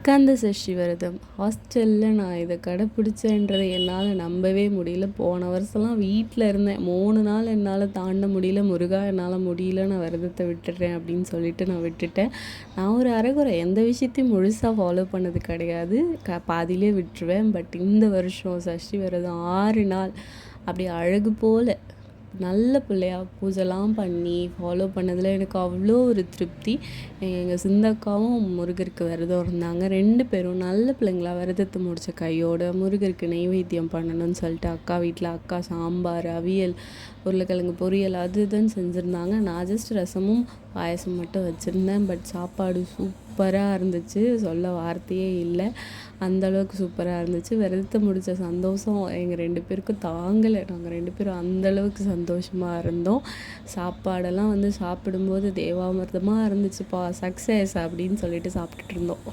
ஸ்கந்த சஷ்டி விரதம் ஹாஸ்டலில் நான் இதை கடைப்பிடிச்சேன்றதை என்னால் நம்பவே முடியல. போன வருஷம்லாம் வீட்டில் இருந்தேன். 3 நாள் என்னால் தாண்ட முடியல. முருகா என்னால் முடியல, நான் விரதத்தை விட்டுடுறேன் அப்படின்னு சொல்லிட்டு நான் விட்டுட்டேன். நான் ஒரு அரைகுறை எந்த விஷயத்தையும் முழுசாக ஃபாலோ பண்ணது கிடையாது. பாதியிலே விட்டுருவேன். பட் இந்த வருஷம் சஷ்டி விரதம் 6 நாள் அப்படி அழகு போல் நல்ல பிள்ளையா பூஜைலாம் பண்ணி ஃபாலோ பண்ணதில் எனக்கு அவ்வளோ ஒரு திருப்தி. எங்கள் சிந்தக்காவும் முருகருக்கு விரதம் இருந்தாங்க. 2 பேரும் நல்ல பிள்ளைங்களா விரதத்தை முடித்த கையோடு முருகருக்கு நெய்வேத்தியம் பண்ணணும்னு சொல்லிட்டு அக்கா வீட்டில் அக்கா சாம்பார், அவியல், உருளைக்கிழங்கு பொரியல் அது இதுன்னு செஞ்சுருந்தாங்க. நான் ஜஸ்ட் ரசமும் பாயசம் மட்டும் வச்சுருந்தேன். பட் சாப்பாடு சூப்பராக இருந்துச்சு, சொல்ல வார்த்தையே இல்லை. அந்தளவுக்கு சூப்பராக இருந்துச்சு. விரதத்தை முடித்த சந்தோஷம் எங்கள் 2 பேருக்கும் தாங்கலை. நாங்கள் 2 பேரும் அந்தளவுக்கு சந்தோஷமாக இருந்தோம். சாப்பாடெல்லாம் சாப்பிடும்போது தேவாமிர்தமாக இருந்துச்சுப்பா, சக்ஸஸ் அப்படின்னு சொல்லிட்டு சாப்பிட்டுட்டு இருந்தோம்.